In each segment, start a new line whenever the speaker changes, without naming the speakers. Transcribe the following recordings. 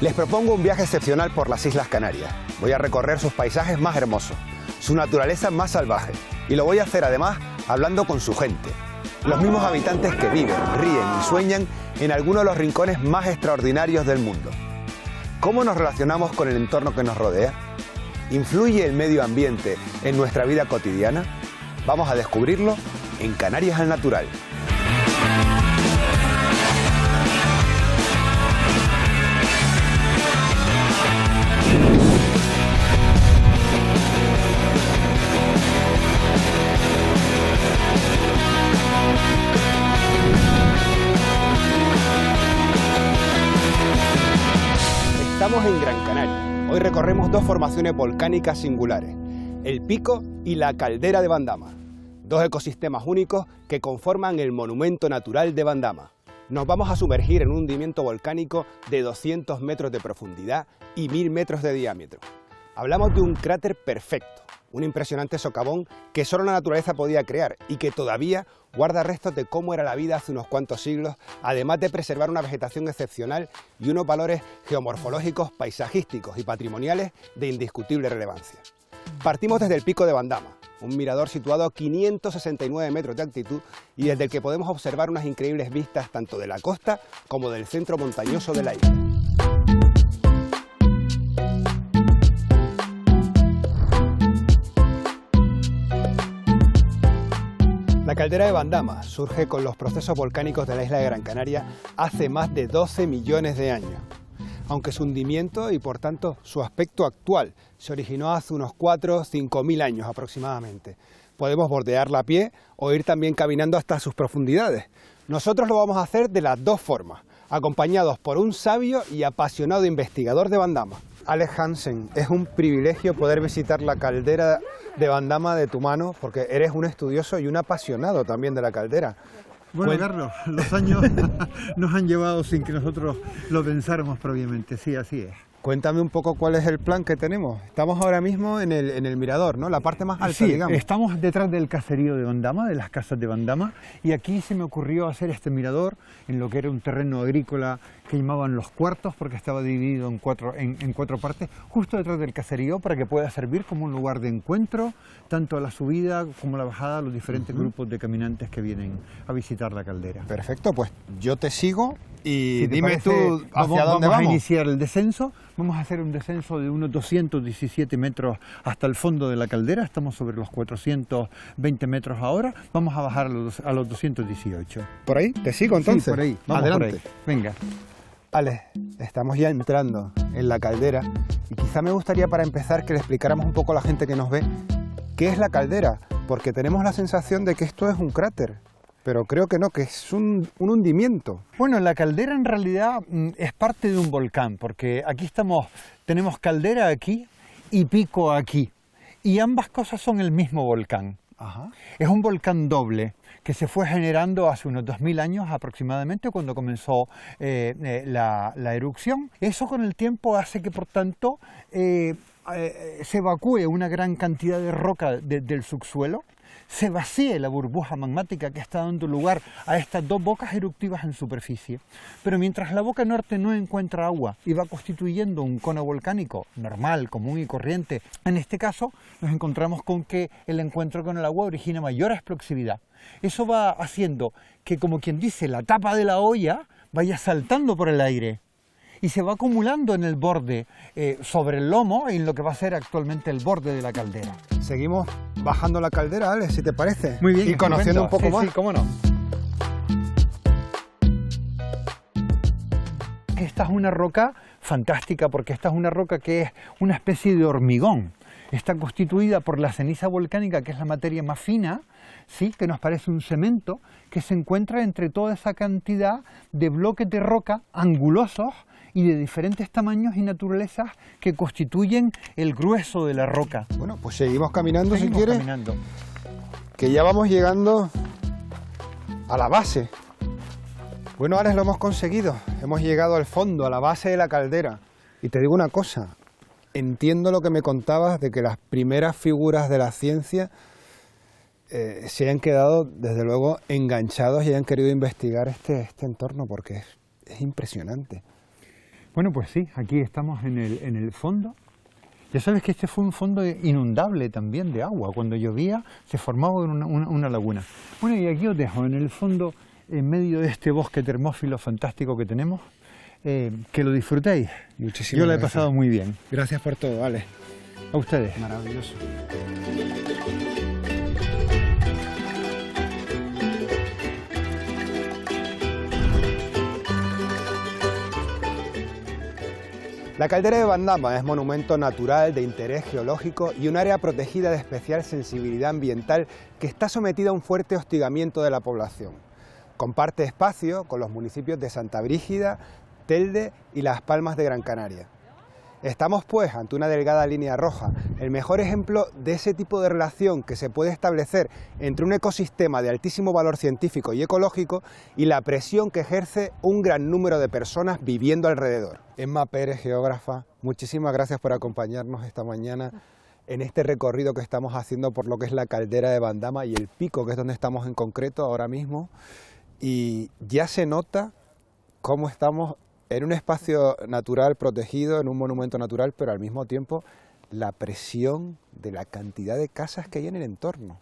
Les propongo un viaje excepcional por las Islas Canarias. Voy a recorrer sus paisajes más hermosos, su naturaleza más salvaje. Y lo voy a hacer además hablando con su gente. Los mismos habitantes que viven, ríen y sueñan en algunos de los rincones más extraordinarios del mundo. ¿Cómo nos relacionamos con el entorno que nos rodea? ¿Influye el medio ambiente en nuestra vida cotidiana? Vamos a descubrirlo en Canarias al Natural. Estamos en Gran Canaria. Hoy recorremos dos formaciones volcánicas singulares, el Pico y la Caldera de Bandama, dos ecosistemas únicos que conforman el monumento natural de Bandama. Nos vamos a sumergir en un hundimiento volcánico de 200 metros de profundidad y 1000 metros de diámetro. Hablamos de un cráter perfecto, un impresionante socavón que solo la naturaleza podía crear y que todavía guarda restos de cómo era la vida hace unos cuantos siglos, además de preservar una vegetación excepcional y unos valores geomorfológicos, paisajísticos y patrimoniales de indiscutible relevancia. Partimos desde el Pico de Bandama, un mirador situado a 569 metros de altitud y desde el que podemos observar unas increíbles vistas tanto de la costa como del centro montañoso de la isla. La caldera de Bandama surge con los procesos volcánicos de la isla de Gran Canaria hace más de 12 millones de años. Aunque su hundimiento y por tanto su aspecto actual se originó hace unos 4 o 5 mil años aproximadamente. Podemos bordearla a pie o ir también caminando hasta sus profundidades. Nosotros lo vamos a hacer de las dos formas, acompañados por un sabio y apasionado investigador de Bandama. Alex Hansen, es un privilegio poder visitar la caldera de Bandama de tu mano, porque eres un estudioso y un apasionado también de la caldera.
Bueno, Carlos, los años nos han llevado sin que nosotros lo pensáramos previamente, sí, así es.
Cuéntame un poco cuál es el plan que tenemos. Estamos ahora mismo en el mirador, ¿no? La parte más alta,
sí,
digamos.
Estamos detrás del caserío de Bandama, de las casas de Bandama, y aquí se me ocurrió hacer este mirador en lo que era un terreno agrícola que llamaban Los Cuartos, porque estaba dividido en cuatro partes, justo detrás del caserío, para que pueda servir como un lugar de encuentro, tanto a la subida como a la bajada, a los diferentes grupos de caminantes que vienen a visitar la caldera.
Perfecto, pues yo te sigo y
si
dime
parece,
tú hacia dónde
vamos
vamos.
a iniciar el descenso. Vamos a hacer un descenso de unos 217 metros hasta el fondo de la caldera. Estamos sobre los 420 metros ahora. Vamos a bajar a los 218.
¿Por ahí? ¿Te sigo entonces?
Sí, por ahí. Vamos
adelante.
por ahí. Venga.
Alex, estamos ya entrando en la caldera y quizá me gustaría para empezar que le explicáramos un poco a la gente que nos ve qué es la caldera, porque tenemos la sensación de que esto es un cráter. Pero creo que no, que es un hundimiento.
Bueno, la caldera en realidad es parte de un volcán, porque aquí tenemos caldera aquí y pico aquí, y ambas cosas son el mismo volcán.
Ajá.
Es un volcán doble que se fue generando hace unos 2000 años aproximadamente, cuando comenzó la erupción. Eso con el tiempo hace que, por tanto, se evacúe una gran cantidad de roca del subsuelo, se vacíe la burbuja magmática que está dando lugar a estas dos bocas eruptivas en superficie. Pero mientras la boca norte no encuentra agua y va constituyendo un cono volcánico normal, común y corriente, en este caso nos encontramos con que el encuentro con el agua origina mayor explosividad. Eso va haciendo que, como quien dice, la tapa de la olla vaya saltando por el aire y se va acumulando en el borde, sobre el lomo, en lo que va a ser actualmente el borde de la caldera.
Seguimos bajando la caldera, Alex, si te parece.
Muy bien.
Y conociendo un poco más.
Sí, cómo no. Esta es una roca fantástica, porque esta es una roca que es una especie de hormigón. Está constituida por la ceniza volcánica, que es la materia más fina, ¿sí?, que nos parece un cemento, que se encuentra entre toda esa cantidad de bloques de roca angulosos y de diferentes tamaños y naturalezas que constituyen el grueso de la roca.
Bueno, pues seguimos caminando, si quieres,
caminando.
Que ya vamos llegando a la base. Bueno, Alex, lo hemos conseguido. Hemos llegado al fondo, a la base de la caldera. Y te digo una cosa, entiendo lo que me contabas de que las primeras figuras de la ciencia se hayan quedado, desde luego, enganchados y hayan querido investigar este entorno, porque es impresionante.
Bueno, pues sí, aquí estamos en el fondo. Ya sabes que este fue un fondo inundable también de agua. Cuando llovía se formaba una laguna. Bueno, y aquí os dejo en el fondo, en medio de este bosque termófilo fantástico que tenemos, que lo disfrutéis.
Muchísimas
Yo lo he
gracias.
pasado muy bien.
Gracias por todo, Ale.
A ustedes.
Maravilloso. La caldera de Bandama es monumento natural de interés geológico y un área protegida de especial sensibilidad ambiental que está sometida a un fuerte hostigamiento de la población. Comparte espacio con los municipios de Santa Brígida, Telde y Las Palmas de Gran Canaria. Estamos pues ante una delgada línea roja, el mejor ejemplo de ese tipo de relación que se puede establecer entre un ecosistema de altísimo valor científico y ecológico y la presión que ejerce un gran número de personas viviendo alrededor. Emma Pérez, geógrafa, muchísimas gracias por acompañarnos esta mañana en este recorrido que estamos haciendo por lo que es la caldera de Bandama y el pico, que es donde estamos en concreto ahora mismo, y ya se nota cómo estamos en un espacio natural protegido, en un monumento natural, pero al mismo tiempo la presión de la cantidad de casas que hay en el entorno.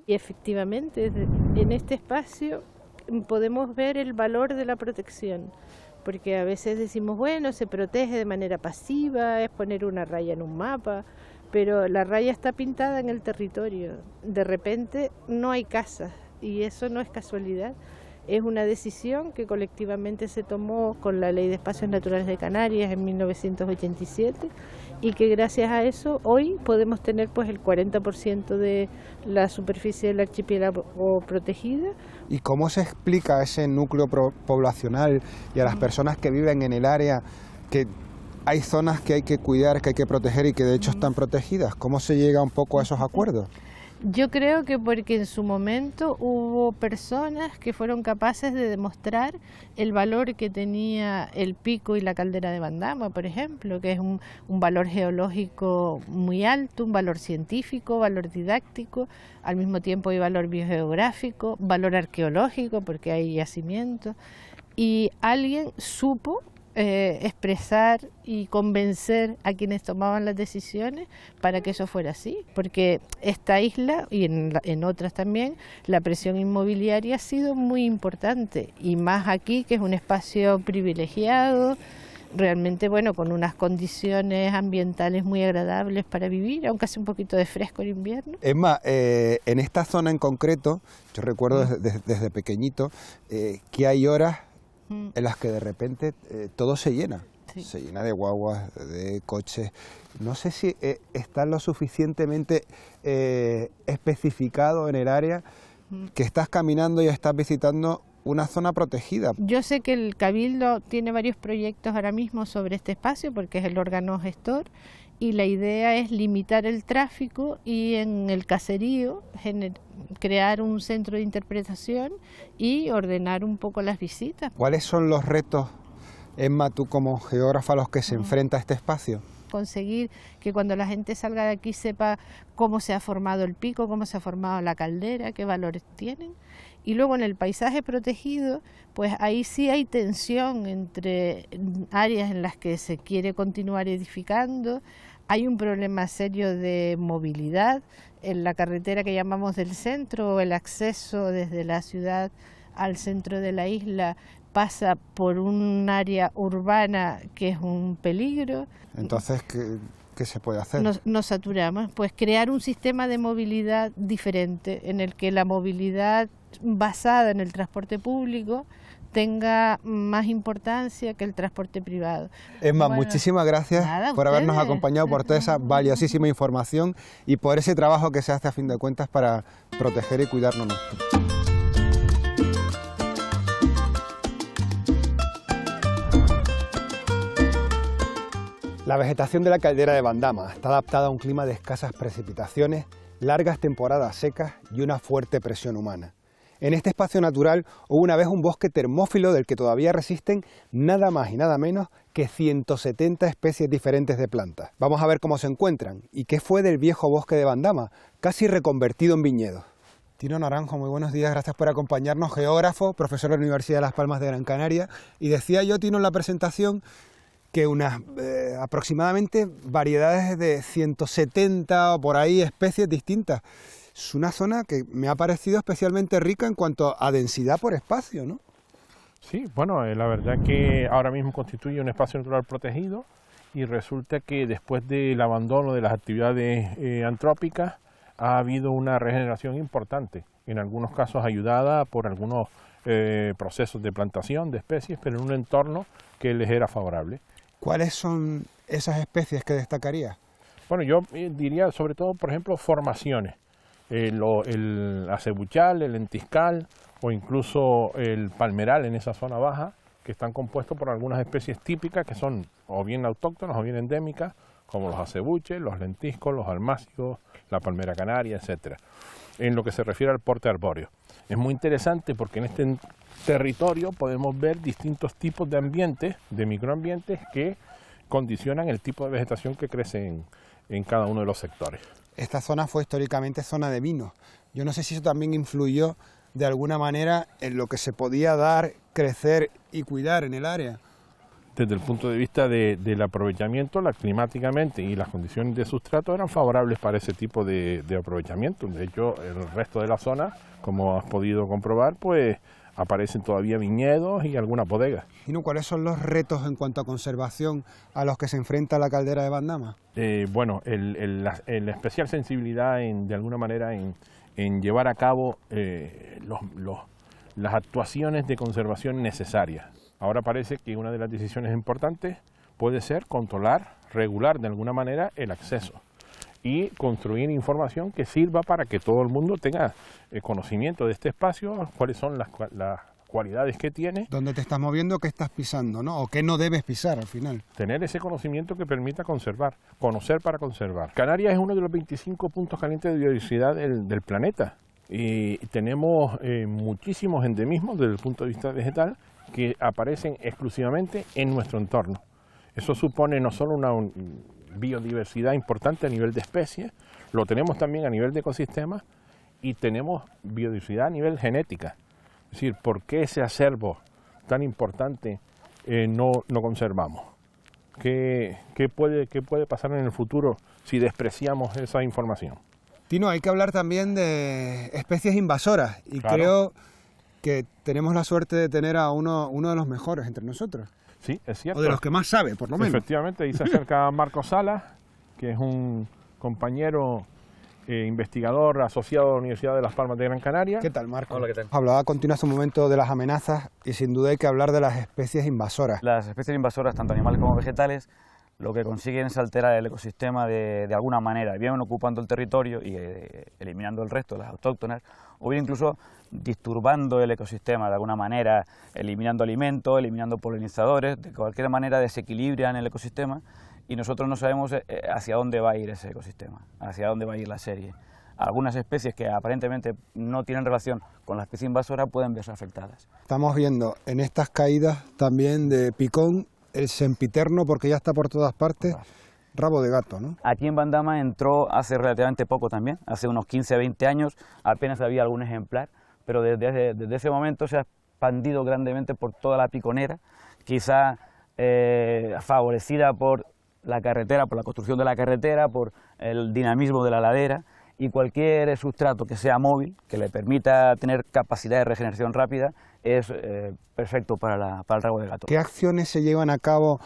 Y efectivamente, en este espacio podemos ver el valor de la protección, porque a veces decimos, bueno, se protege de manera pasiva, es poner una raya en un mapa, pero la raya está pintada en el territorio. De repente no hay casas, y eso no es casualidad. Es una decisión que colectivamente se tomó con la Ley de Espacios Naturales de Canarias en 1987 y que gracias a eso hoy podemos tener pues el 40% de la superficie del archipiélago protegida.
¿Y cómo se explica a ese núcleo poblacional y a las personas que viven en el área que hay zonas que hay que cuidar, que hay que proteger y que de hecho están protegidas? ¿Cómo se llega un poco a esos acuerdos?
Yo creo que porque en su momento hubo personas que fueron capaces de demostrar el valor que tenía el pico y la caldera de Bandama, por ejemplo, que es un valor geológico muy alto, un valor científico, valor didáctico, al mismo tiempo hay valor biogeográfico, valor arqueológico, porque hay yacimientos, y alguien supo expresar y convencer a quienes tomaban las decisiones para que eso fuera así, porque esta isla y en otras también la presión inmobiliaria ha sido muy importante y más aquí que es un espacio privilegiado, realmente bueno, con unas condiciones ambientales muy agradables para vivir, aunque hace un poquito de fresco en invierno.
Emma, en esta zona en concreto, yo recuerdo desde pequeñito que hay horas en las que de repente todo se llena, sí. Se llena de guaguas, de coches. No sé si está lo suficientemente especificado en el área que estás caminando y estás visitando una zona protegida.
Yo sé que el Cabildo tiene varios proyectos ahora mismo sobre este espacio porque es el órgano gestor y la idea es limitar el tráfico y en el caserío crear un centro de interpretación y ordenar un poco las visitas.
¿Cuáles son los retos, Emma, tú como geógrafa, a los que se enfrenta este espacio?
Conseguir que cuando la gente salga de aquí sepa cómo se ha formado el pico, cómo se ha formado la caldera, qué valores tienen. Y luego en el paisaje protegido, pues ahí sí hay tensión entre áreas en las que se quiere continuar edificando. Hay un problema serio de movilidad en la carretera que llamamos del centro, el acceso desde la ciudad al centro de la isla pasa por un área urbana que es un peligro.
Entonces, ¿qué se puede hacer?
Nos saturamos, pues crear un sistema de movilidad diferente en el que la movilidad basada en el transporte público tenga más importancia que el transporte privado.
Emma, bueno, muchísimas gracias por habernos acompañado, por toda esa valiosísima información y por ese trabajo que se hace a fin de cuentas para proteger y cuidarnos. La vegetación de la caldera de Bandama está adaptada a un clima de escasas precipitaciones, largas temporadas secas y una fuerte presión humana. En este espacio natural hubo una vez un bosque termófilo del que todavía resisten nada más y nada menos que 170 especies diferentes de plantas. Vamos a ver cómo se encuentran y qué fue del viejo bosque de Bandama, casi reconvertido en viñedos. Tino Naranjo, muy buenos días, gracias por acompañarnos, geógrafo, profesor de la Universidad de Las Palmas de Gran Canaria. Y decía yo, Tino, en la presentación, que unas aproximadamente variedades de 170 o por ahí especies distintas. Es una zona que me ha parecido especialmente rica en cuanto a densidad por espacio, ¿no?
Sí, bueno, la verdad que ahora mismo constituye un espacio natural protegido y resulta que después del abandono de las actividades antrópicas ha habido una regeneración importante, en algunos casos ayudada por algunos procesos de plantación de especies, pero en un entorno que les era favorable.
¿Cuáles son esas especies que destacaría?
Bueno, yo diría sobre todo, por ejemplo, formaciones. El acebuchal, el lentiscal o incluso el palmeral en esa zona baja, que están compuestos por algunas especies típicas que son o bien autóctonas o bien endémicas, como los acebuches, los lentiscos, los almácigos, la palmera canaria, etcétera. En lo que se refiere al porte arbóreo. Es muy interesante porque en este territorio podemos ver distintos tipos de ambientes, de microambientes que condicionan el tipo de vegetación que crece en cada uno de los sectores.
Esta zona fue históricamente zona de vinos. Yo no sé si eso también influyó de alguna manera en lo que se podía dar, crecer y cuidar en el área.
Desde el punto de vista del aprovechamiento, climáticamente y las condiciones de sustrato eran favorables para ese tipo de aprovechamiento. De hecho, el resto de la zona, como has podido comprobar, pues aparecen todavía viñedos y algunas bodegas.
¿Cuáles son los retos en cuanto a conservación a los que se enfrenta la caldera de Bandama?
Bueno, la especial sensibilidad de alguna manera en llevar a cabo las actuaciones de conservación necesarias. Ahora parece que una de las decisiones importantes puede ser controlar, regular de alguna manera el acceso y construir información que sirva para que todo el mundo tenga conocimiento de este espacio, cuáles son las cualidades que tiene.
¿Dónde te estás moviendo, qué estás pisando, ¿no? O qué no debes pisar al final.
Tener ese conocimiento que permita conservar, conocer para conservar. Canarias es uno de los 25 puntos calientes de biodiversidad del planeta y tenemos muchísimos endemismos desde el punto de vista vegetal que aparecen exclusivamente en nuestro entorno. Eso supone no solo una biodiversidad importante a nivel de especies, lo tenemos también a nivel de ecosistemas y tenemos biodiversidad a nivel genética. Es decir, ¿por qué ese acervo tan importante no conservamos? ¿Qué puede pasar en el futuro si despreciamos esa información?
Tino, hay que hablar también de especies invasoras y
Claro.
Creo que tenemos la suerte de tener a uno de los mejores entre nosotros.
Sí, es cierto.
O de los que más sabe, por lo menos.
Efectivamente, ahí se acerca Marcos Salas, que es un compañero investigador asociado a la Universidad de Las Palmas de Gran Canaria.
¿Qué tal, Marco?
Hola, ¿qué tal?
Hablaba a continuación un momento de las amenazas y sin duda hay que hablar de las especies invasoras.
Las especies invasoras, tanto animales como vegetales, lo que consiguen es alterar el ecosistema de alguna manera, bien ocupando el territorio y eliminando el resto, las autóctonas, o bien incluso disturbando el ecosistema de alguna manera, eliminando alimentos, eliminando polinizadores, de cualquier manera desequilibran el ecosistema y nosotros no sabemos hacia dónde va a ir ese ecosistema, hacia dónde va a ir la serie. Algunas especies que aparentemente no tienen relación con la especie invasora pueden verse afectadas.
Estamos viendo en estas caídas también de picón el sempiterno, porque ya está por todas partes, rabo de gato, ¿no?
Aquí en Bandama entró hace relativamente poco también, hace unos 15-20 años, apenas había algún ejemplar, pero desde ese momento se ha expandido grandemente por toda la piconera, quizá favorecida por la carretera, por la construcción de la carretera, por el dinamismo de la ladera, y cualquier sustrato que sea móvil, que le permita tener capacidad de regeneración rápida, es perfecto para el rabo de gato.
¿Qué acciones se llevan a cabo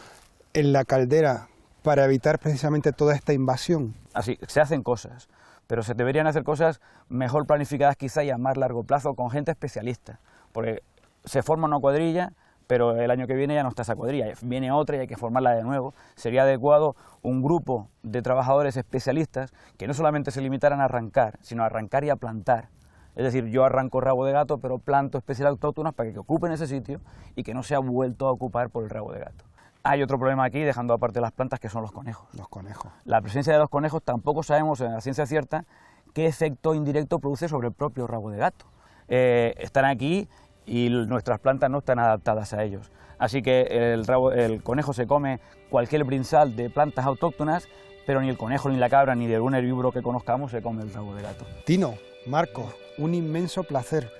en la caldera para evitar precisamente toda esta invasión?
Así, se hacen cosas, pero se deberían hacer cosas mejor planificadas quizá y a más largo plazo con gente especialista, porque se forma una cuadrilla, pero el año que viene ya no está esa cuadrilla, viene otra y hay que formarla de nuevo. Sería adecuado un grupo de trabajadores especialistas que no solamente se limitaran a arrancar, sino a arrancar y a plantar. Es decir, yo arranco rabo de gato, pero planto especies autóctonas para que ocupen ese sitio y que no sea vuelto a ocupar por el rabo de gato. Hay otro problema aquí, dejando aparte las plantas, que son los conejos.
Los conejos.
La presencia de los conejos tampoco sabemos en la ciencia cierta qué efecto indirecto produce sobre el propio rabo de gato. Están aquí y nuestras plantas no están adaptadas a ellos. Así que el conejo se come cualquier brinsal de plantas autóctonas, pero ni el conejo, ni la cabra, ni de algún herbívoro que conozcamos se come el rabo de gato.
Tino, Marcos, un inmenso placer.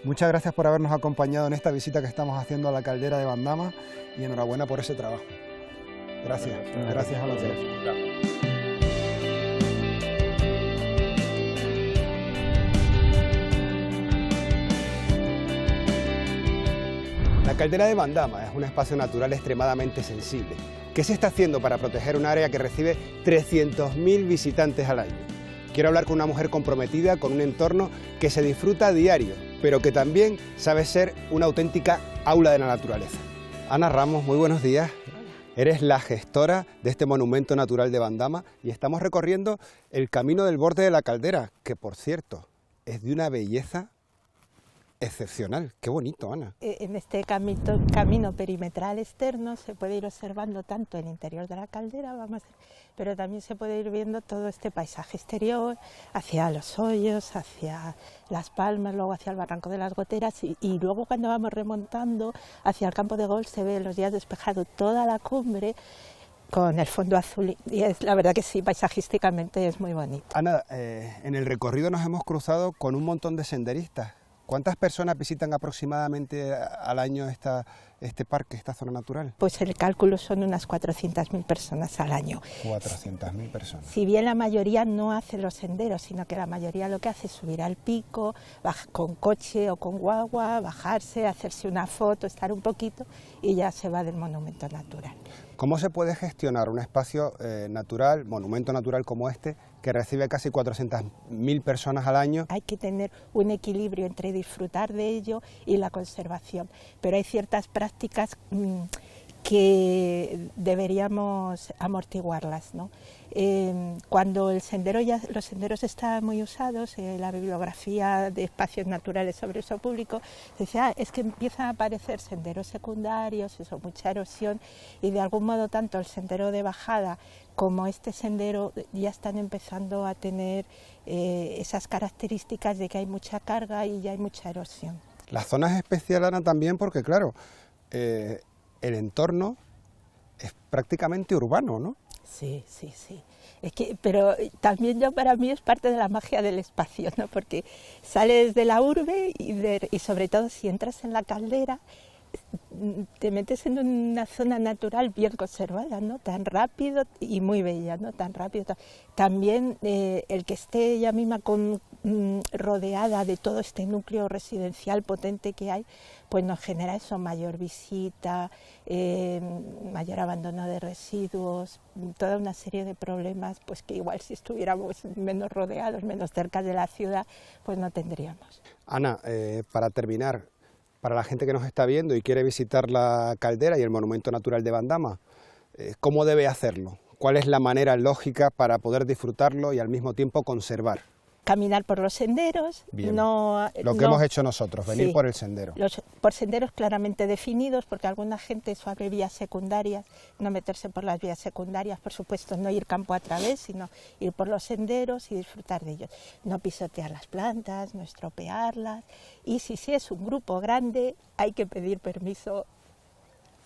Muchas gracias por habernos acompañado en esta visita que estamos haciendo a la caldera de Bandama y enhorabuena por ese trabajo. Gracias, gracias a los dos. La caldera de Bandama es un espacio natural extremadamente sensible. ¿Qué se está haciendo para proteger un área que recibe 300.000 visitantes al año? Quiero hablar con una mujer comprometida con un entorno que se disfruta a diario, pero que también sabe ser una auténtica aula de la naturaleza. Ana Ramos, muy buenos días. Eres la gestora de este monumento natural de Bandama y estamos recorriendo el camino del borde de la caldera, que por cierto es de una belleza excepcional. Qué bonito, Ana.
En este camino perimetral externo se puede ir observando tanto el interior de la caldera, pero también se puede ir viendo todo este paisaje exterior, hacia los hoyos, hacia las palmas, luego hacia el barranco de las goteras y luego cuando vamos remontando hacia el campo de golf se ve los días despejado toda la cumbre con el fondo azul y es la verdad que sí, paisajísticamente es muy bonito.
Ana, en el recorrido nos hemos cruzado con un montón de senderistas. ¿Cuántas personas visitan aproximadamente al año este parque, esta zona natural?
Pues el cálculo son unas 400.000 personas al año.
400.000 personas.
Si bien la mayoría no hace los senderos, sino que la mayoría lo que hace es subir al pico, con coche o con guagua, bajarse, hacerse una foto, estar un poquito y ya se va del monumento natural.
¿Cómo se puede gestionar un espacio natural, monumento natural como este, que recibe casi 400.000 personas al año?
Hay que tener un equilibrio entre disfrutar de ello y la conservación, pero hay ciertas prácticas que deberíamos amortiguarlas, ¿no? Cuando los senderos están muy usados, la bibliografía de espacios naturales sobre uso público, se dice, es que empiezan a aparecer senderos secundarios, mucha erosión, y de algún modo tanto el sendero de bajada como este sendero ya están empezando a tener esas características de que hay mucha carga y ya hay mucha erosión.
La zona es especial, Ana, también porque, claro, el entorno es prácticamente urbano, ¿no?
Sí. Pero también para mí es parte de la magia del espacio, ¿no? Porque sales de la urbe y sobre todo si entras en la caldera, te metes en una zona natural bien conservada, ¿no? Tan rápido y muy bella, ¿no? Tan rápido. También el que esté ella misma rodeada de todo este núcleo residencial potente que hay, pues nos genera eso, mayor visita, mayor abandono de residuos, toda una serie de problemas pues que igual si estuviéramos menos rodeados, menos cerca de la ciudad, pues no tendríamos.
Ana, para terminar, para la gente que nos está viendo y quiere visitar la caldera y el monumento natural de Bandama, ¿cómo debe hacerlo? ¿Cuál es la manera lógica para poder disfrutarlo y al mismo tiempo conservar?
Caminar por los senderos.
Bien. Lo que hemos hecho nosotros, venir
sí,
por el sendero.
Por senderos claramente definidos, porque alguna gente eso abre vías secundarias, no meterse por las vías secundarias, por supuesto, no ir campo a través, sino ir por los senderos y disfrutar de ellos. No pisotear las plantas, no estropearlas, y si es un grupo grande, hay que pedir permiso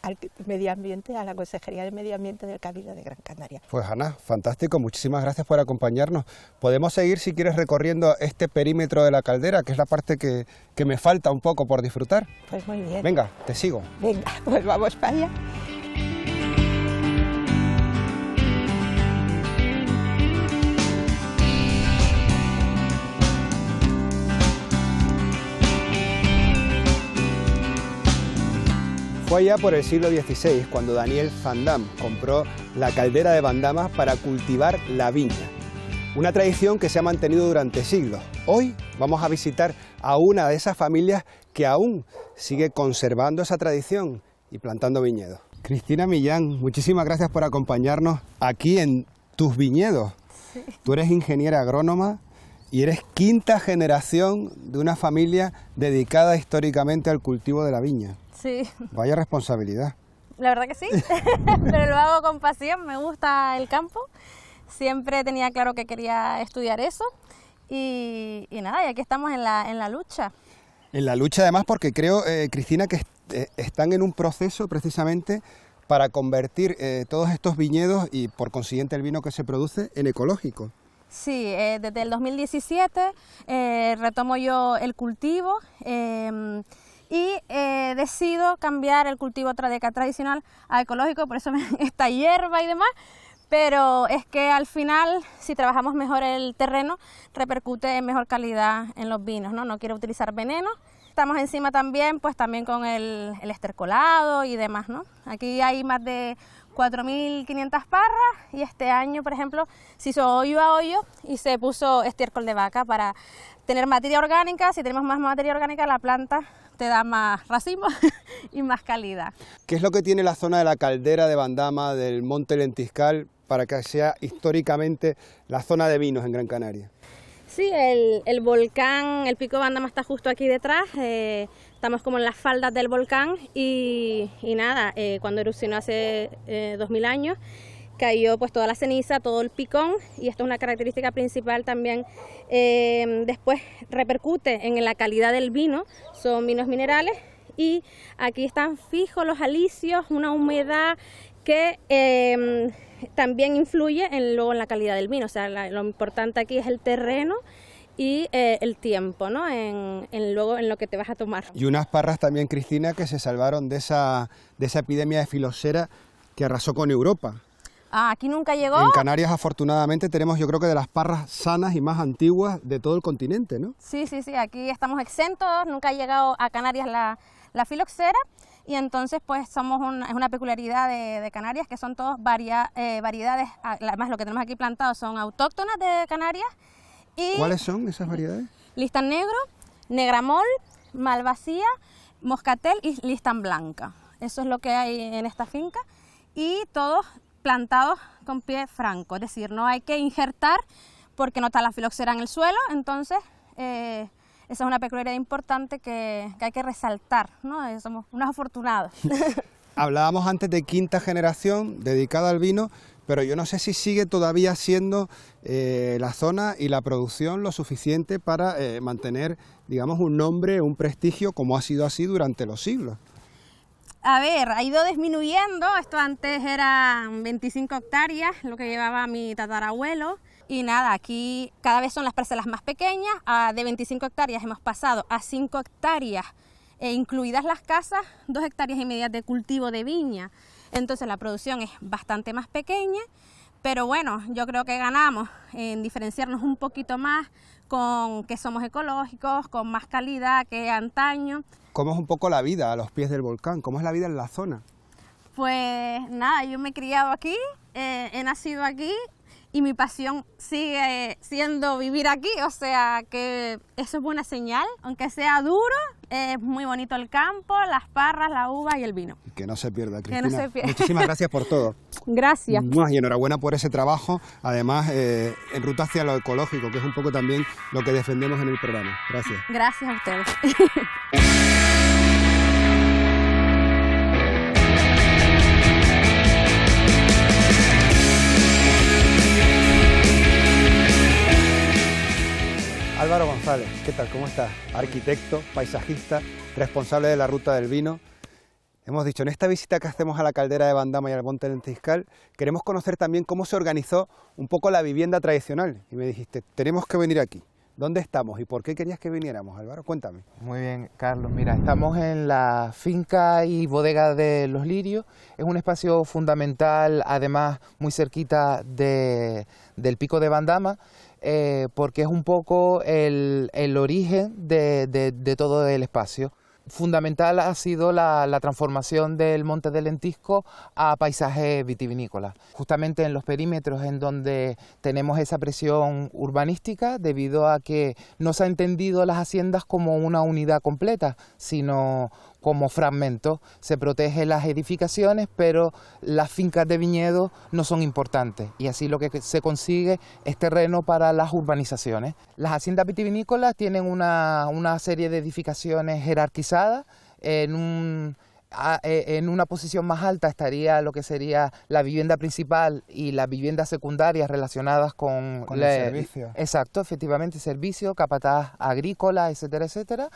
al Medio Ambiente, a la Consejería de Medio Ambiente del Cabildo de Gran Canaria.
Pues Ana, fantástico, muchísimas gracias por acompañarnos. Podemos seguir, si quieres, recorriendo este perímetro de la caldera, que es la parte que me falta un poco por disfrutar.
Pues muy bien.
Venga, te sigo.
Venga, pues vamos para allá.
Fue allá por el siglo XVI cuando Daniel Van Damme compró la caldera de Bandama para cultivar la viña. Una tradición que se ha mantenido durante siglos. Hoy vamos a visitar a una de esas familias que aún sigue conservando esa tradición y plantando viñedos. Cristina Millán, muchísimas gracias por acompañarnos aquí en tus viñedos. Sí. Tú eres ingeniera agrónoma y eres quinta generación de una familia dedicada históricamente al cultivo de la viña.
Sí.
Vaya responsabilidad.
La verdad que sí, pero lo hago con pasión, me gusta el campo, siempre tenía claro que quería estudiar eso y nada, y aquí estamos en la lucha.
En la lucha además porque creo, Cristina, que están en un proceso precisamente para convertir todos estos viñedos y por consiguiente el vino que se produce en ecológico.
Sí, desde el 2017 retomo yo el cultivo. Y decido cambiar el cultivo tradicional a ecológico, por eso esta hierba y demás. Pero es que al final, si trabajamos mejor el terreno, repercute en mejor calidad en los vinos, ¿no? No quiero utilizar veneno. Estamos encima también, pues también con el estercolado y demás, ¿no? Aquí hay más de 4.500 parras y este año, por ejemplo, se hizo hoyo a hoyo y se puso estiércol de vaca para tener materia orgánica. Si tenemos más materia orgánica, la planta te da más racimo y más calidad.
¿Qué es lo que tiene la zona de la caldera de Bandama, del Monte Lentiscal, para que sea históricamente la zona de vinos en Gran Canaria?
Sí, el volcán, el Pico de Bandama está justo aquí detrás, estamos como en las faldas del volcán y nada, cuando erupcionó hace 2000 años, cayó pues toda la ceniza, todo el picón, y esto es una característica principal también. Después repercute en la calidad del vino, son vinos minerales, y aquí están fijos los alisios, una humedad que también influye luego en la calidad del vino. O sea, lo importante aquí es el terreno y el tiempo, ¿no? Luego en lo que te vas a tomar.
Y unas parras también, Cristina, que se salvaron de esa epidemia de filosera que arrasó con Europa.
Aquí nunca llegó.
En Canarias, afortunadamente, tenemos, yo creo que de las parras sanas y más antiguas de todo el continente, ¿no?
Sí, aquí estamos exentos, nunca ha llegado a Canarias la filoxera, y entonces pues es una peculiaridad de Canarias, que son todas variedades, además lo que tenemos aquí plantado son autóctonas de Canarias. Y
¿cuáles son esas variedades?
Listán negro, negramol, malvasía, moscatel y listán blanca. Eso es lo que hay en esta finca, y todos plantados con pie franco, es decir, no hay que injertar porque no está la filoxera en el suelo. Entonces esa es una peculiaridad importante que hay que resaltar, ¿no? Somos unos afortunados.
Hablábamos antes de quinta generación dedicada al vino, pero yo no sé si sigue todavía siendo la zona y la producción lo suficiente para mantener, digamos, un nombre, un prestigio, como ha sido así durante los siglos.
A ver, ha ido disminuyendo. Esto antes eran 25 hectáreas, lo que llevaba mi tatarabuelo. Y nada, aquí cada vez son las parcelas más pequeñas. De 25 hectáreas hemos pasado a 5 hectáreas, incluidas las casas, 2,5 hectáreas de cultivo de viña. Entonces la producción es bastante más pequeña, pero bueno, yo creo que ganamos en diferenciarnos un poquito más, con que somos ecológicos, con más calidad que antaño.
¿Cómo es un poco la vida a los pies del volcán? ¿Cómo es la vida en la zona?
Pues nada, yo me he criado aquí, he nacido aquí, y mi pasión sigue siendo vivir aquí, o sea que eso es buena señal, aunque sea duro, es muy bonito el campo, las parras, la uva y el vino.
Y que no se pierda, Cristina.
Que no se pierda.
Muchísimas gracias por todo.
Gracias.
Y enhorabuena por ese trabajo, además en ruta hacia lo ecológico, que es un poco también lo que defendemos en el programa. Gracias.
Gracias a ustedes.
Álvaro González, ¿qué tal? ¿Cómo estás? Arquitecto, paisajista, responsable de la Ruta del Vino. Hemos dicho, en esta visita que hacemos a la caldera de Bandama y al Monte Lentiscal, queremos conocer también cómo se organizó un poco la vivienda tradicional. Y me dijiste, tenemos que venir aquí. ¿Dónde estamos y por qué querías que viniéramos, Álvaro? Cuéntame.
Muy bien, Carlos. Mira, estamos en la finca y bodega de Los Lirios. Es un espacio fundamental, además muy cerquita del Pico de Bandama, porque es un poco el origen de todo el espacio. Fundamental ha sido la transformación del Monte del Lentisco a paisaje vitivinícola, justamente en los perímetros en donde tenemos esa presión urbanística, debido a que no se ha entendido las haciendas como una unidad completa, sino como fragmentos. Se protegen las edificaciones, pero las fincas de viñedo no son importantes, y así lo que se consigue es terreno para las urbanizaciones. Las haciendas vitivinícolas tienen una serie de edificaciones jerarquizadas. En una posición más alta estaría lo que sería la vivienda principal y las viviendas secundarias relacionadas con
el servicio.
Exacto, efectivamente, servicio, capataz agrícola, etcétera, etcétera.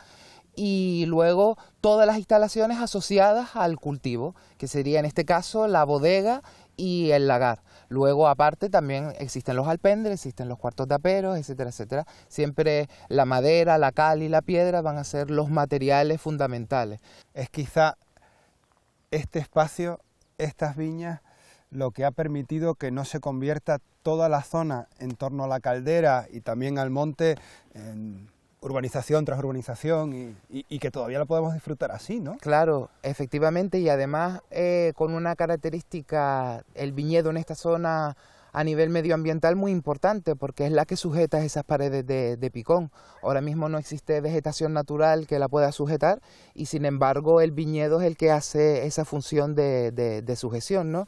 Y luego todas las instalaciones asociadas al cultivo, que sería en este caso la bodega y el lagar. Luego, aparte, también existen los alpendres, existen los cuartos de aperos, etcétera, etcétera. Siempre la madera, la cal y la piedra van a ser los materiales fundamentales.
Es quizá este espacio, estas viñas, lo que ha permitido que no se convierta toda la zona en torno a la caldera y también al monte en urbanización tras urbanización y que todavía lo podemos disfrutar así, ¿no?
Claro, efectivamente, y además con una característica, el viñedo en esta zona a nivel medioambiental muy importante, porque es la que sujeta esas paredes de picón. Ahora mismo no existe vegetación natural que la pueda sujetar y sin embargo el viñedo es el que hace esa función de sujeción, ¿no?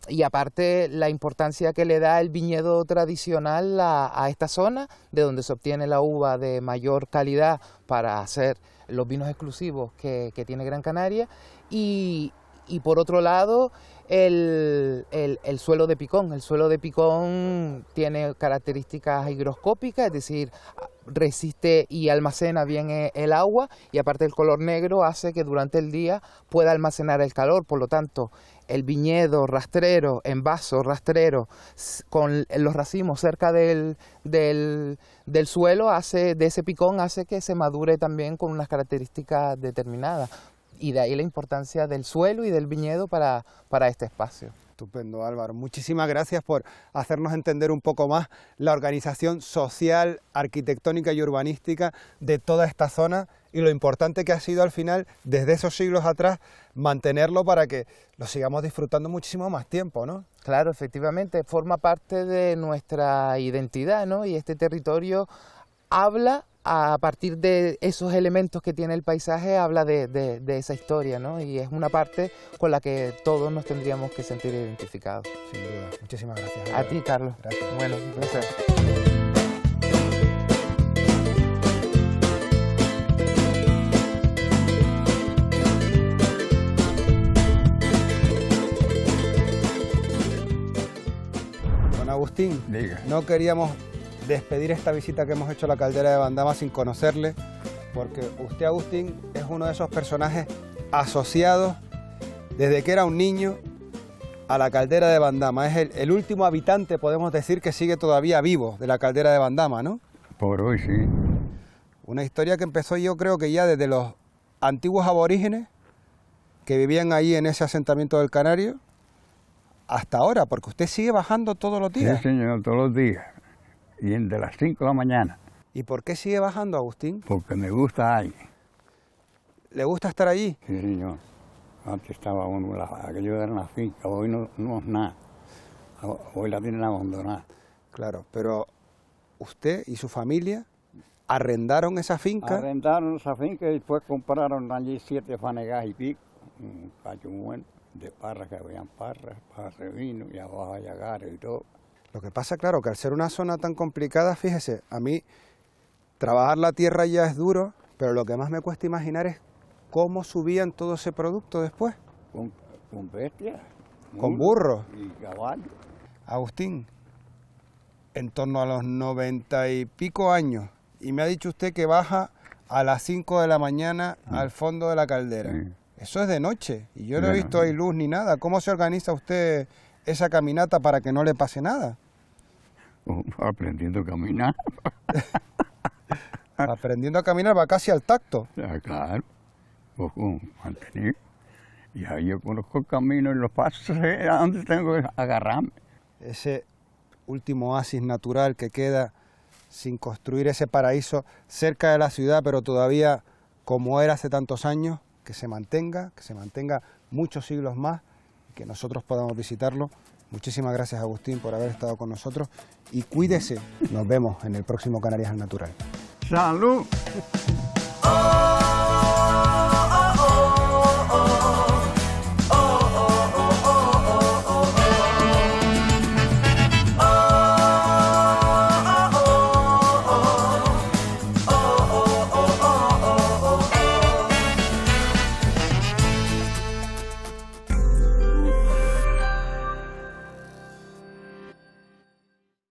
Y aparte la importancia que le da el viñedo tradicional a esta zona, de donde se obtiene la uva de mayor calidad para hacer los vinos exclusivos que tiene Gran Canaria, y por otro lado el suelo de picón. El suelo de picón tiene características higroscópicas, es decir, resiste y almacena bien el agua, y aparte el color negro hace que durante el día pueda almacenar el calor. Por lo tanto, el viñedo rastrero, en vaso rastrero, con los racimos cerca del suelo, de ese picón hace que se madure también con unas características determinadas. Y de ahí la importancia del suelo y del viñedo para este espacio.
Estupendo, Álvaro. Muchísimas gracias por hacernos entender un poco más la organización social, arquitectónica y urbanística de toda esta zona y lo importante que ha sido al final, desde esos siglos atrás, mantenerlo para que lo sigamos disfrutando muchísimo más tiempo, ¿no?
Claro, efectivamente, forma parte de nuestra identidad, ¿no? Y este territorio habla, a partir de esos elementos que tiene el paisaje, habla de esa historia, ¿no? Y es una parte con la que todos nos tendríamos que sentir identificados.
Sin duda. Muchísimas gracias.
A ti, Carlos.
Gracias.
Bueno, un placer.
Don Agustín,
Diga.
no queríamos despedir esta visita que hemos hecho a la caldera de Bandama sin conocerle, porque usted, Agustín, es uno de esos personajes asociados desde que era un niño a la caldera de Bandama. Es el último habitante, podemos decir, que sigue todavía vivo de la caldera de Bandama, ¿no?
Por hoy sí.
Una historia que empezó, yo creo que ya desde los antiguos aborígenes que vivían ahí en ese asentamiento del Canario hasta ahora, porque usted sigue bajando todos los días.
Sí, señor, todos los días. Y de las 5 de la mañana.
¿Y por qué sigue bajando, Agustín?
Porque me gusta ahí.
¿Le gusta estar allí?
Sí, señor. Antes estaba uno, aquello era una finca, hoy no es nada. Hoy la tienen abandonada.
Claro, pero usted y su familia arrendaron esa finca.
Arrendaron esa finca y después compraron allí 7 fanegas y pico. Un cacho bueno de parras, que habían parras de vino y abajo hay agares y todo.
Lo que pasa, claro, que al ser una zona tan complicada, fíjese, a mí trabajar la tierra ya es duro, pero lo que más me cuesta imaginar es cómo subían todo ese producto después.
Con bestias.
Con burros.
Y caballos.
Agustín, en torno a los 90 y pico años, y me ha dicho usted que baja a las 5 de la mañana al fondo de la caldera.
Sí.
Eso es de noche, y yo no he visto ahí luz ni nada. ¿Cómo se organiza usted esa caminata para que no le pase nada?
Aprendiendo a caminar.
Aprendiendo a caminar va casi al tacto.
Claro, mantenido. Y ahí yo conozco el camino y los pasos, sé a dónde tengo que agarrarme.
Ese último oasis natural que queda sin construir, ese paraíso cerca de la ciudad, pero todavía como era hace tantos años, que se mantenga muchos siglos más, y que nosotros podamos visitarlo. Muchísimas gracias, Agustín, por haber estado con nosotros y cuídese. Nos vemos en el próximo Canarias al Natural.
¡Salud!